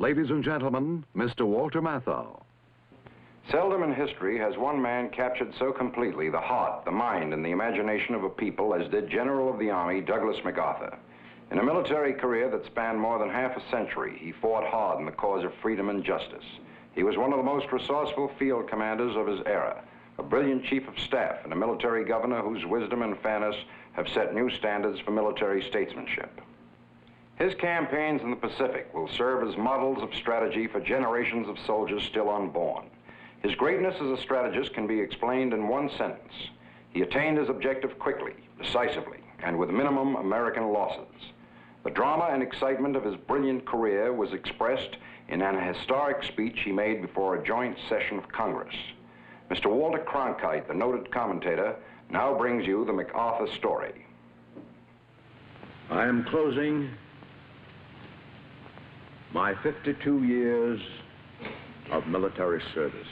ladies and gentlemen, Mr. Walter Matthau. Seldom in history has one man captured so completely the heart, the mind, and the imagination of a people as did General of the Army Douglas MacArthur. In a military career that spanned more than half a century, he fought hard in the cause of freedom and justice. He was one of the most resourceful field commanders of his era, a brilliant chief of staff and a military governor whose wisdom and fairness have set new standards for military statesmanship. His campaigns in the Pacific will serve as models of strategy for generations of soldiers still unborn. His greatness as a strategist can be explained in one sentence. He attained his objective quickly, decisively, and with minimum American losses. The drama and excitement of his brilliant career was expressed in an historic speech he made before a joint session of Congress. Mr. Walter Cronkite, the noted commentator, now brings you the MacArthur story. I am closing my 52 years of military service.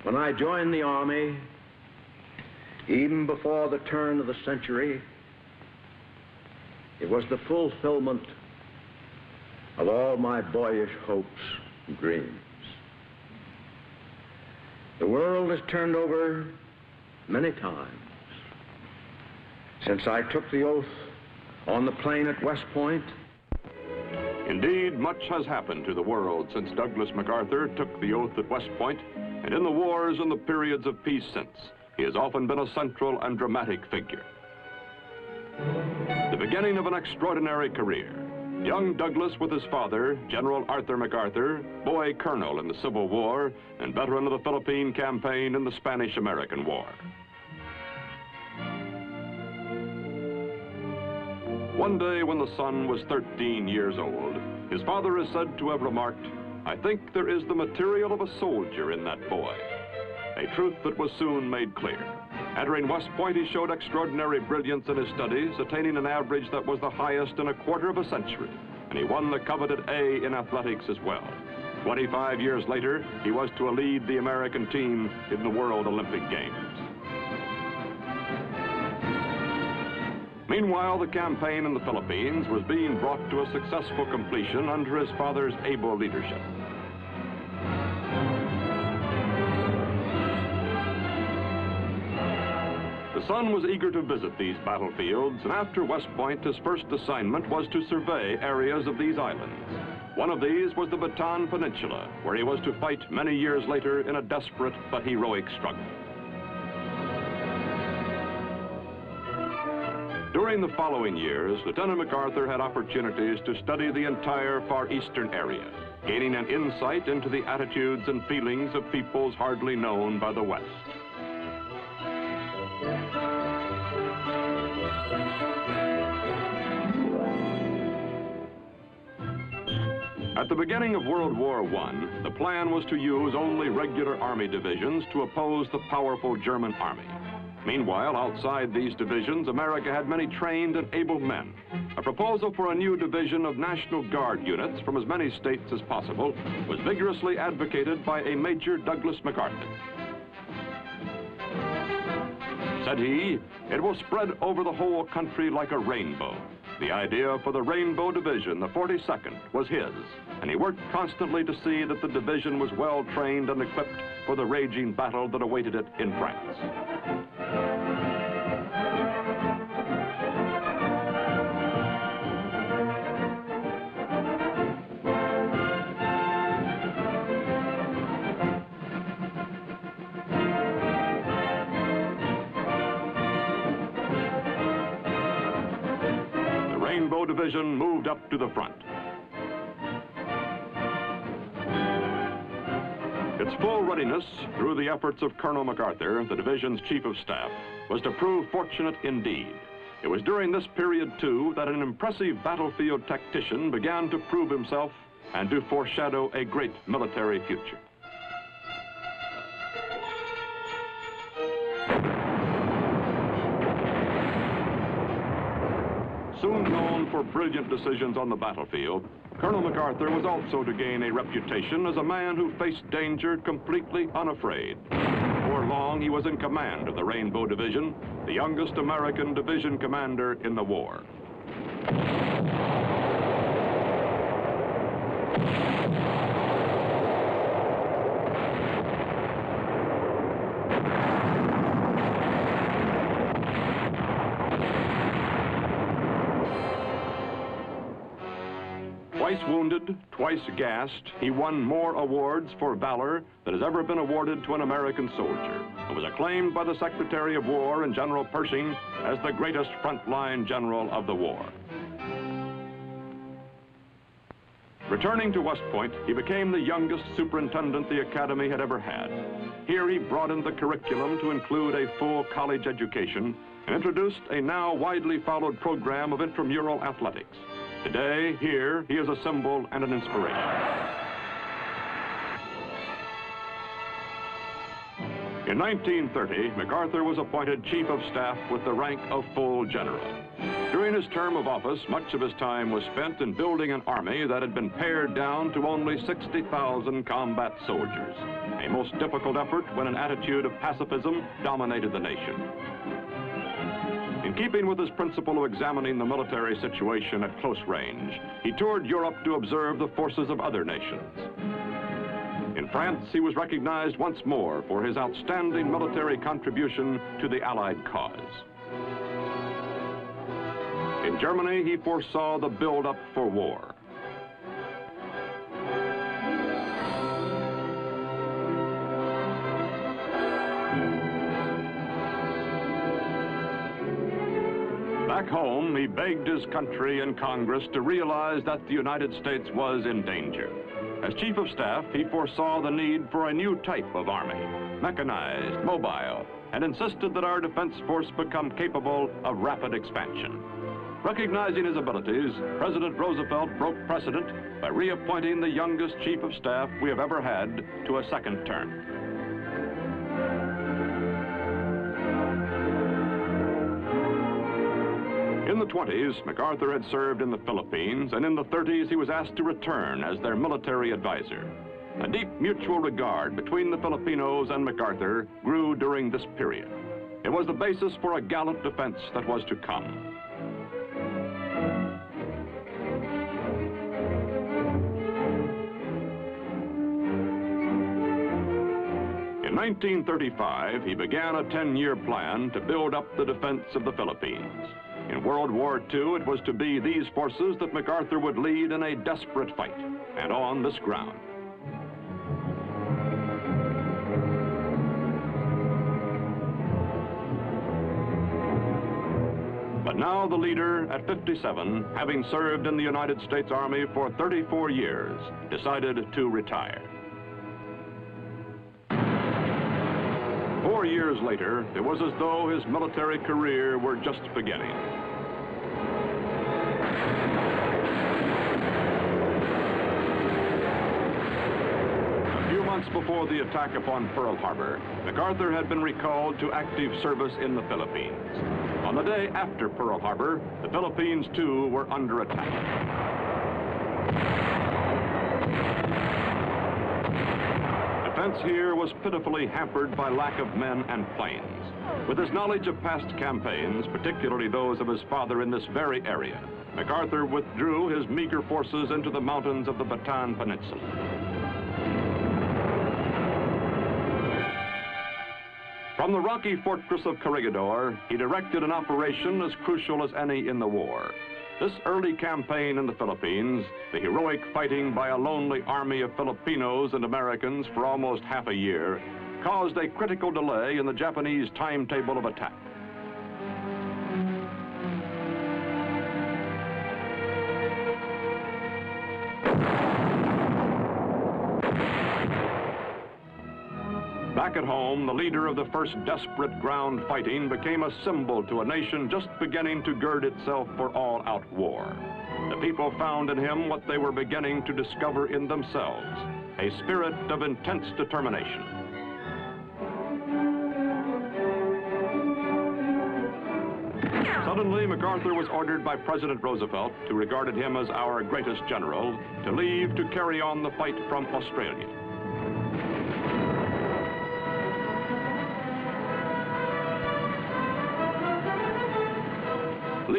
When I joined the Army, even before the turn of the century, it was the fulfillment of all my boyish hopes and dreams. The world has turned over many times since I took the oath on the plain at West Point. Indeed, much has happened to the world since Douglas MacArthur took the oath at West Point, and in the wars and the periods of peace since, he has often been a central and dramatic figure. The beginning of an extraordinary career. Young Douglas with his father, General Arthur MacArthur, boy colonel in the Civil War, and veteran of the Philippine campaign in the Spanish-American War. One day when the son was 13 years old, his father is said to have remarked, "I think there is the material of a soldier in that boy," a truth that was soon made clear. Entering West Point, he showed extraordinary brilliance in his studies, attaining an average that was the highest in a quarter of a century, and he won the coveted A in athletics as well. 25 years later, he was to lead the American team in the World Olympic Games. Meanwhile, the campaign in the Philippines was being brought to a successful completion under his father's able leadership. The son was eager to visit these battlefields, and after West Point, his first assignment was to survey areas of these islands. One of these was the Bataan Peninsula, where he was to fight many years later in a desperate but heroic struggle. During the following years, Lieutenant MacArthur had opportunities to study the entire Far Eastern area, gaining an insight into the attitudes and feelings of peoples hardly known by the West. At the beginning of World War I, the plan was to use only regular Army divisions to oppose the powerful German Army. Meanwhile, outside these divisions, America had many trained and able men. A proposal for a new division of National Guard units from as many states as possible was vigorously advocated by a Major Douglas MacArthur. Said he, "It will spread over the whole country like a rainbow." The idea for the Rainbow Division, the 42nd, was his, and he worked constantly to see that the division was well trained and equipped for the raging battle that awaited it in France. Rainbow Division moved up to the front. Its full readiness, through the efforts of Colonel MacArthur, the division's chief of staff, was to prove fortunate indeed. It was during this period, too, that an impressive battlefield tactician began to prove himself and to foreshadow a great military future. Soon known for brilliant decisions on the battlefield, Colonel MacArthur was also to gain a reputation as a man who faced danger completely unafraid. Before long, he was in command of the Rainbow Division, the youngest American division commander in the war. Twice wounded, twice gassed, he won more awards for valor than has ever been awarded to an American soldier, and was acclaimed by the Secretary of War and General Pershing as the greatest frontline general of the war. Returning to West Point, he became the youngest superintendent the Academy had ever had. Here he broadened the curriculum to include a full college education and introduced a now widely followed program of intramural athletics. Today, here, he is a symbol and an inspiration. In 1930, MacArthur was appointed Chief of Staff with the rank of full general. During his term of office, much of his time was spent in building an army that had been pared down to only 60,000 combat soldiers, a most difficult effort when an attitude of pacifism dominated the nation. In keeping with his principle of examining the military situation at close range, he toured Europe to observe the forces of other nations. In France, he was recognized once more for his outstanding military contribution to the Allied cause. In Germany, he foresaw the build-up for war. Back home, he begged his country and Congress to realize that the United States was in danger. As Chief of Staff, he foresaw the need for a new type of army, mechanized, mobile, and insisted that our defense force become capable of rapid expansion. Recognizing his abilities, President Roosevelt broke precedent by reappointing the youngest Chief of Staff we have ever had to a second term. In the 20s, MacArthur had served in the Philippines, and in the 30s he was asked to return as their military advisor. A deep mutual regard between the Filipinos and MacArthur grew during this period. It was the basis for a gallant defense that was to come. In 1935, he began a 10-year plan to build up the defense of the Philippines. In World War II, it was to be these forces that MacArthur would lead in a desperate fight, and on this ground. But now the leader, at 57, having served in the United States Army for 34 years, decided to retire. 4 years later, it was as though his military career were just beginning. A few months before the attack upon Pearl Harbor, MacArthur had been recalled to active service in the Philippines. On the day after Pearl Harbor, the Philippines, too, were under attack. Defense here was pitifully hampered by lack of men and planes. With his knowledge of past campaigns, particularly those of his father in this very area, MacArthur withdrew his meager forces into the mountains of the Bataan Peninsula. From the rocky fortress of Corregidor, he directed an operation as crucial as any in the war. This early campaign in the Philippines, the heroic fighting by a lonely army of Filipinos and Americans for almost half a year, caused a critical delay in the Japanese timetable of attack. Back at home, the leader of the first desperate ground fighting became a symbol to a nation just beginning to gird itself for all-out war. The people found in him what they were beginning to discover in themselves, a spirit of intense determination. Suddenly, MacArthur was ordered by President Roosevelt, who regarded him as our greatest general, to leave to carry on the fight from Australia.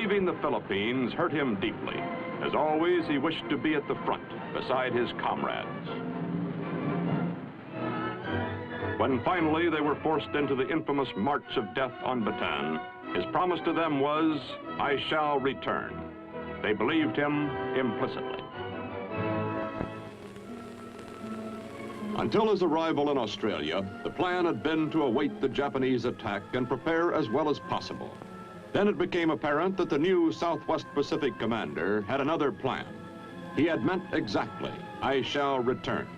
leaving the Philippines hurt him deeply. As always, he wished to be at the front, beside his comrades. When finally they were forced into the infamous March of Death on Bataan, his promise to them was, "I shall return." They believed him implicitly. Until his arrival in Australia, the plan had been to await the Japanese attack and prepare as well as possible. Then it became apparent that the new Southwest Pacific commander had another plan. He had meant exactly, "I shall return."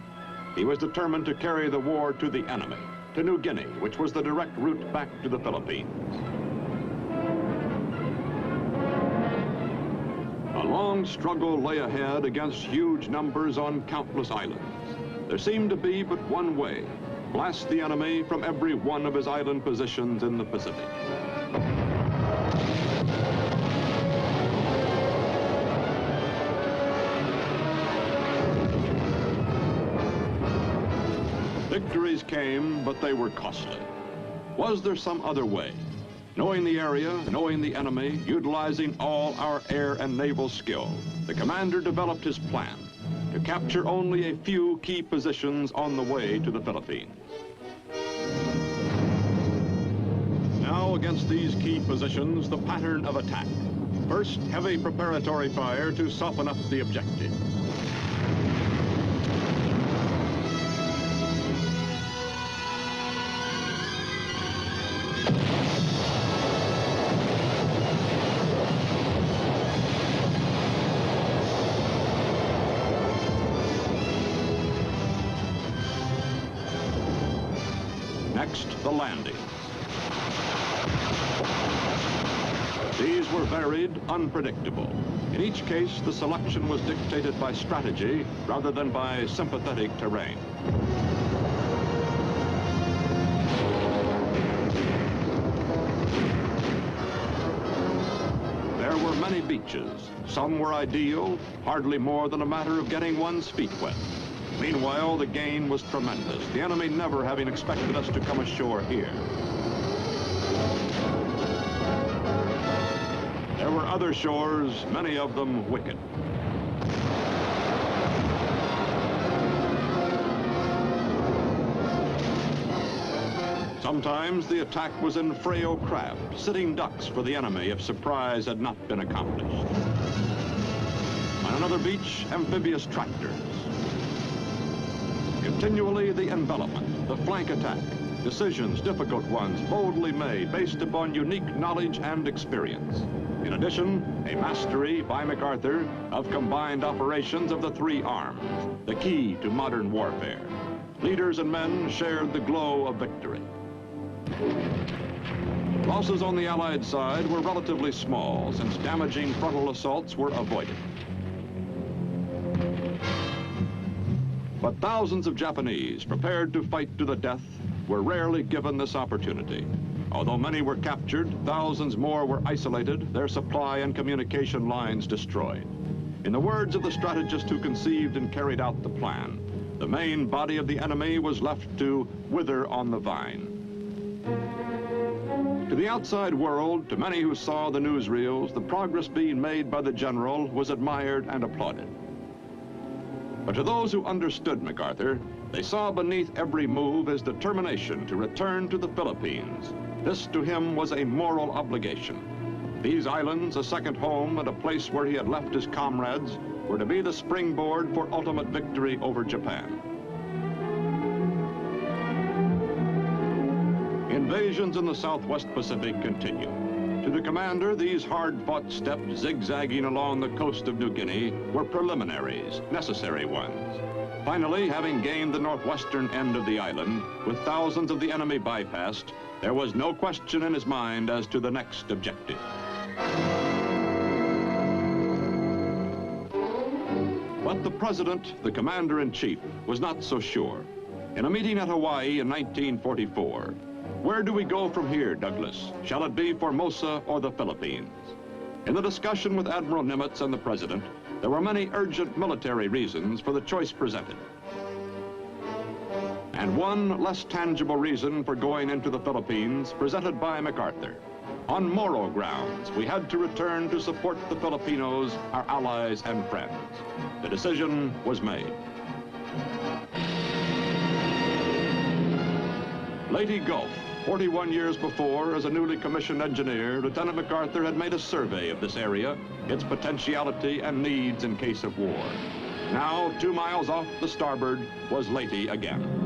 He was determined to carry the war to the enemy, to New Guinea, which was the direct route back to the Philippines. A long struggle lay ahead against huge numbers on countless islands. There seemed to be but one way: blast the enemy from every one of his island positions in the Pacific. Victories came, but they were costly. Was there some other way? Knowing the area, knowing the enemy, utilizing all our air and naval skill, the commander developed his plan to capture only a few key positions on the way to the Philippines. Now, against these key positions, the pattern of attack. First, heavy preparatory fire to soften up the objective. Next, the landing. These were varied, unpredictable. In each case, the selection was dictated by strategy rather than by sympathetic terrain. There were many beaches. Some were ideal, hardly more than a matter of getting one's feet wet. Meanwhile, the gain was tremendous, the enemy never having expected us to come ashore here. There were other shores, many of them wicked. Sometimes the attack was in frail craft, sitting ducks for the enemy if surprise had not been accomplished. On another beach, amphibious tractors. Continually the envelopment, the flank attack, decisions, difficult ones, boldly made based upon unique knowledge and experience. In addition, a mastery by MacArthur of combined operations of the three arms, the key to modern warfare. Leaders and men shared the glow of victory. Losses on the Allied side were relatively small, since damaging frontal assaults were avoided. But thousands of Japanese, prepared to fight to the death, were rarely given this opportunity. Although many were captured, thousands more were isolated, their supply and communication lines destroyed. In the words of the strategist who conceived and carried out the plan, the main body of the enemy was left to wither on the vine. To the outside world, to many who saw the newsreels, the progress being made by the general was admired and applauded. But to those who understood MacArthur, they saw beneath every move his determination to return to the Philippines. This to him was a moral obligation. These islands, a second home and a place where he had left his comrades, were to be the springboard for ultimate victory over Japan. Invasions in the Southwest Pacific continue. To the commander, these hard-fought steps zigzagging along the coast of New Guinea were preliminaries, necessary ones. Finally, having gained the northwestern end of the island, with thousands of the enemy bypassed, there was no question in his mind as to the next objective. But the president, the commander-in-chief, was not so sure. In a meeting at Hawaii in 1944, "Where do we go from here, Douglas? Shall it be Formosa or the Philippines?" In the discussion with Admiral Nimitz and the president, there were many urgent military reasons for the choice presented. And one less tangible reason for going into the Philippines presented by MacArthur. On moral grounds, we had to return to support the Filipinos, our allies and friends. The decision was made. Leyte Gulf, 41 years before, as a newly commissioned engineer, Lieutenant MacArthur had made a survey of this area, its potentiality and needs in case of war. Now, 2 miles off the starboard, was Leyte again.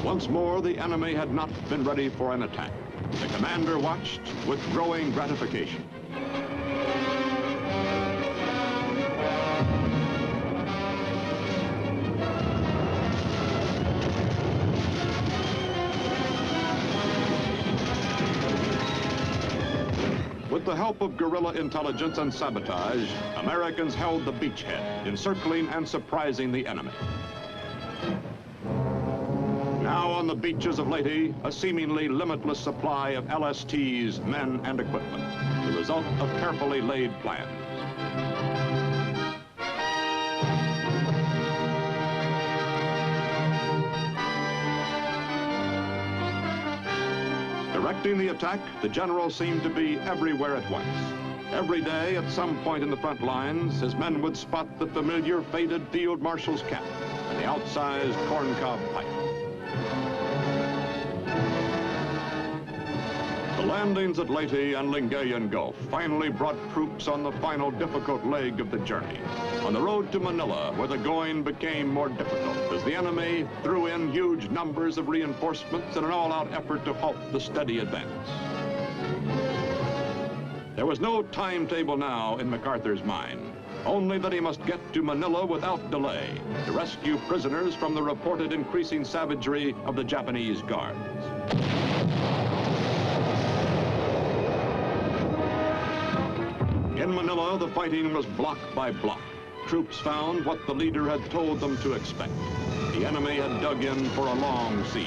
Once more, the enemy had not been ready for an attack. The commander watched with growing gratification. With the help of guerrilla intelligence and sabotage, Americans held the beachhead, encircling and surprising the enemy. Now on the beaches of Leyte, a seemingly limitless supply of LSTs, men, and equipment, the result of carefully laid plans. Directing the attack, the general seemed to be everywhere at once. Every day, at some point in the front lines, his men would spot the familiar faded field marshal's cap and the outsized corncob pipe. The landings at Leyte and Lingayen Gulf finally brought troops on the final difficult leg of the journey, on the road to Manila, where the going became more difficult as the enemy threw in huge numbers of reinforcements in an all-out effort to halt the steady advance. There was no timetable now in MacArthur's mind, only that he must get to Manila without delay to rescue prisoners from the reported increasing savagery of the Japanese guards. In Manila, the fighting was block by block. Troops found what the leader had told them to expect. The enemy had dug in for a long siege.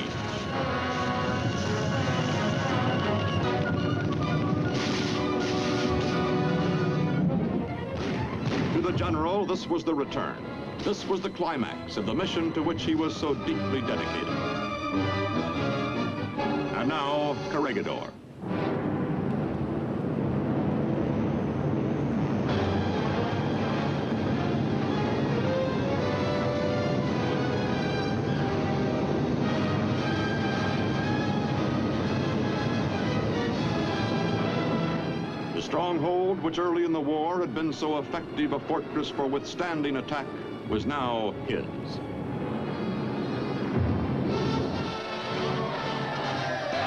To the general, this was the return. This was the climax of the mission to which he was so deeply dedicated. And now, Corregidor. Stronghold, which early in the war had been so effective a fortress for withstanding attack, was now his.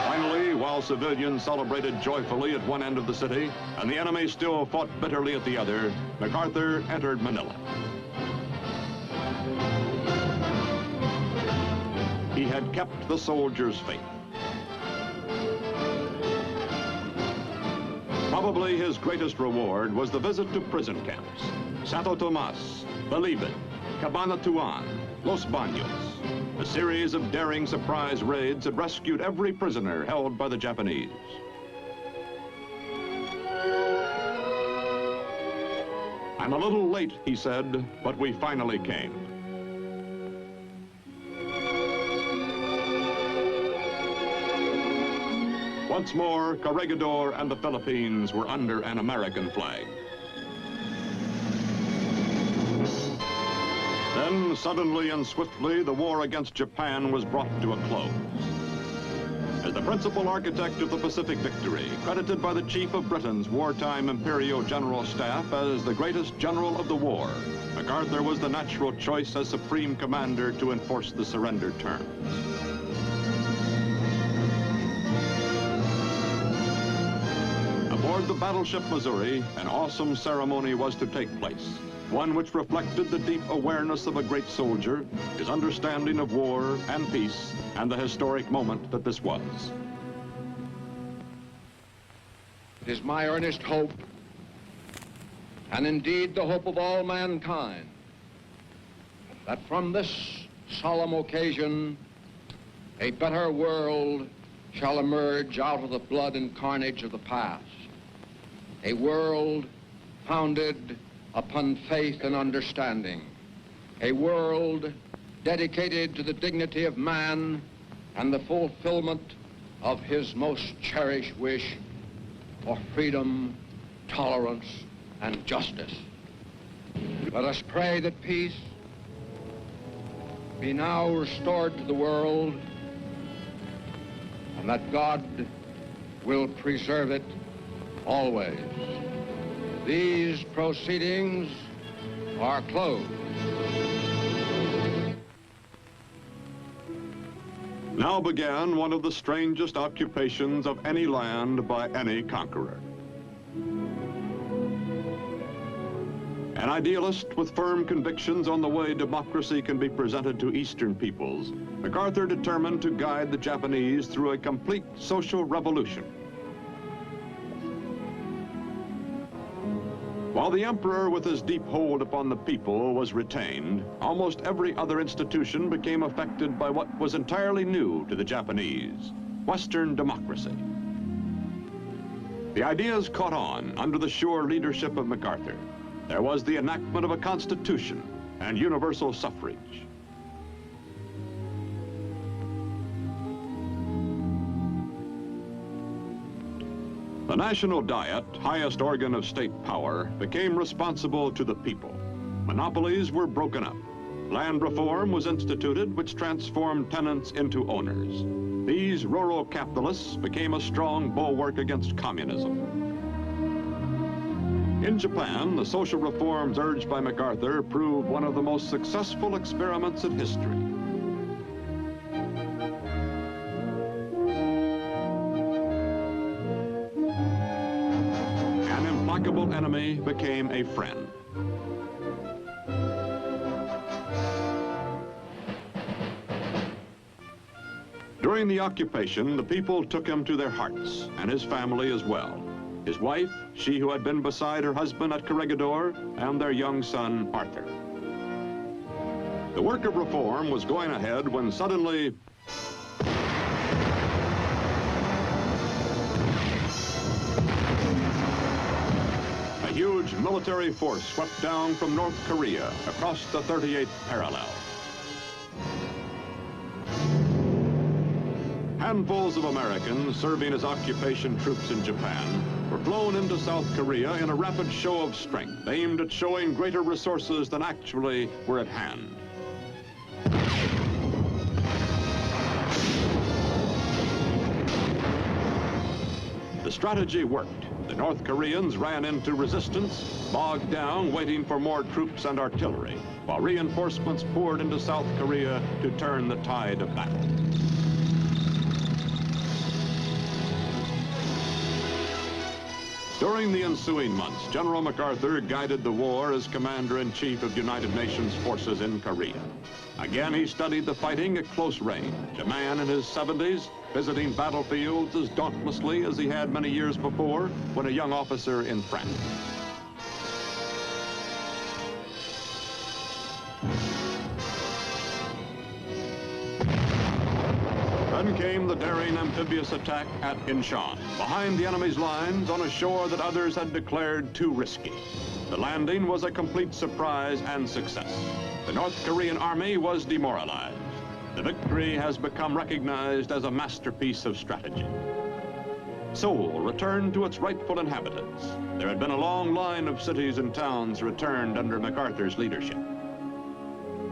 Finally, while civilians celebrated joyfully at one end of the city, and the enemy still fought bitterly at the other, MacArthur entered Manila. He had kept the soldiers' faith. Probably his greatest reward was the visit to prison camps. Santo Tomas, Bilibid, Cabanatuan, Los Baños. A series of daring surprise raids had rescued every prisoner held by the Japanese. I'm a little late, he said, but we finally came. Once more, Corregidor and the Philippines were under an American flag. Then, suddenly and swiftly, the war against Japan was brought to a close. As the principal architect of the Pacific victory, credited by the Chief of Britain's wartime Imperial General Staff as the greatest general of the war, MacArthur was the natural choice as Supreme Commander to enforce the surrender terms. Aboard the battleship Missouri, an awesome ceremony was to take place. one which reflected the deep awareness of a great soldier, his understanding of war and peace, and the historic moment that this was. It is my earnest hope, and indeed the hope of all mankind, that from this solemn occasion a better world shall emerge out of the blood and carnage of the past. A world founded upon faith and understanding. A world dedicated to the dignity of man and the fulfillment of his most cherished wish for freedom, tolerance, and justice. Let us pray that peace be now restored to the world, and that God will preserve it always. These proceedings are closed. Now began one of the strangest occupations of any land by any conqueror. An idealist with firm convictions on the way democracy can be presented to Eastern peoples, MacArthur determined to guide the Japanese through a complete social revolution. While the emperor, with his deep hold upon the people, was retained, almost every other institution became affected by what was entirely new to the Japanese, Western democracy. The ideas caught on under the sure leadership of MacArthur. There was the enactment of a constitution and universal suffrage. The National Diet, highest organ of state power, became responsible to the people. Monopolies were broken up. Land reform was instituted, which transformed tenants into owners. These rural capitalists became a strong bulwark against communism. In Japan, the social reforms urged by MacArthur proved one of the most successful experiments in history. An implacable enemy became a friend. During the occupation, the people took him to their hearts, and his family as well. His wife, she who had been beside her husband at Corregidor, and their young son, Arthur. The work of reform was going ahead when suddenly a huge military force swept down from North Korea across the 38th parallel. Handfuls of Americans serving as occupation troops in Japan were flown into South Korea in a rapid show of strength aimed at showing greater resources than actually were at hand. The strategy worked. The North Koreans ran into resistance, bogged down, waiting for more troops and artillery, while reinforcements poured into South Korea to turn the tide of battle. During the ensuing months, General MacArthur guided the war as Commander-in-Chief of United Nations forces in Korea. Again, he studied the fighting at close range, a man in his 70s, visiting battlefields as dauntlessly as he had many years before when a young officer in France. Then came the daring amphibious attack at Incheon, behind the enemy's lines on a shore that others had declared too risky. The landing was a complete surprise and success. The North Korean army was demoralized. The victory has become recognized as a masterpiece of strategy. Seoul returned to its rightful inhabitants. There had been a long line of cities and towns returned under MacArthur's leadership.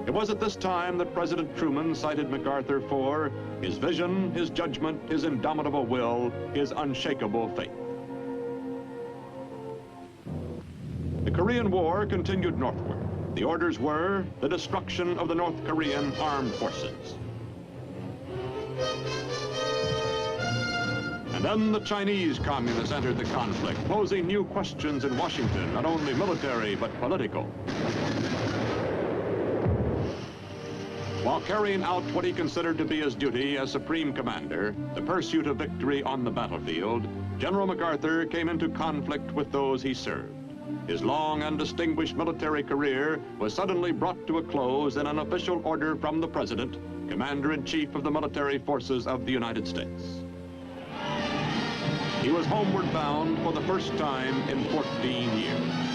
It was at this time that President Truman cited MacArthur for his vision, his judgment, his indomitable will, his unshakable faith. The Korean War continued northward. The orders were the destruction of the North Korean armed forces. And then the Chinese communists entered the conflict, posing new questions in Washington, not only military but political. While carrying out what he considered to be his duty as Supreme Commander, the pursuit of victory on the battlefield, General MacArthur came into conflict with those he served. His long and distinguished military career was suddenly brought to a close in an official order from the President, Commander-in-Chief of the Military Forces of the United States. He was homeward bound for the first time in 14 years.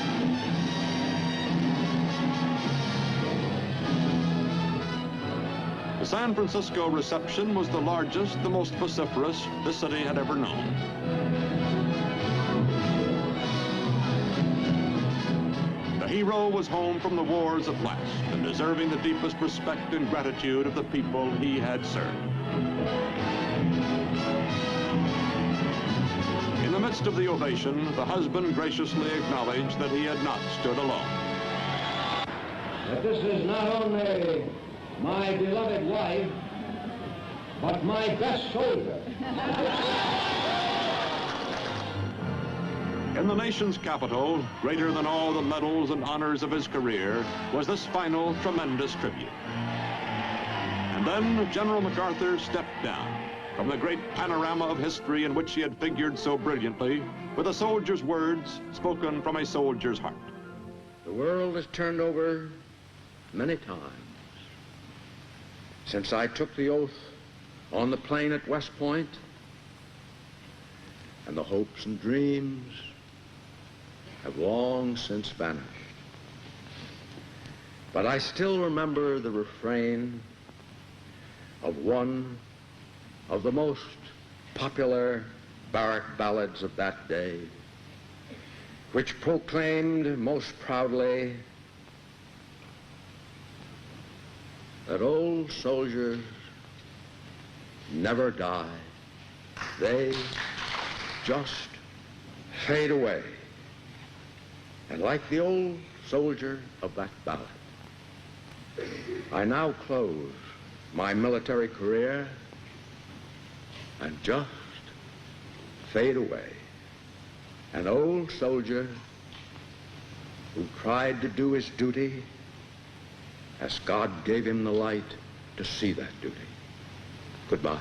The San Francisco reception was the largest, the most vociferous the city had ever known. The hero was home from the wars at last and deserving the deepest respect and gratitude of the people he had served. In the midst of the ovation, the husband graciously acknowledged that he had not stood alone. That this is not only my beloved wife, but my best soldier. In the nation's capital, greater than all the medals and honors of his career, was this final tremendous tribute. And then General MacArthur stepped down from the great panorama of history in which he had figured so brilliantly, with a soldier's words spoken from a soldier's heart. The world has turned over many times since I took the oath on the plain at West Point, and the hopes and dreams have long since vanished. But I still remember the refrain of one of the most popular barrack ballads of that day, which proclaimed most proudly that old soldiers never die. They just fade away. And like the old soldier of that ballad, I now close my military career and just fade away. An old soldier who tried to do his duty as God gave him the light to see that duty. Goodbye.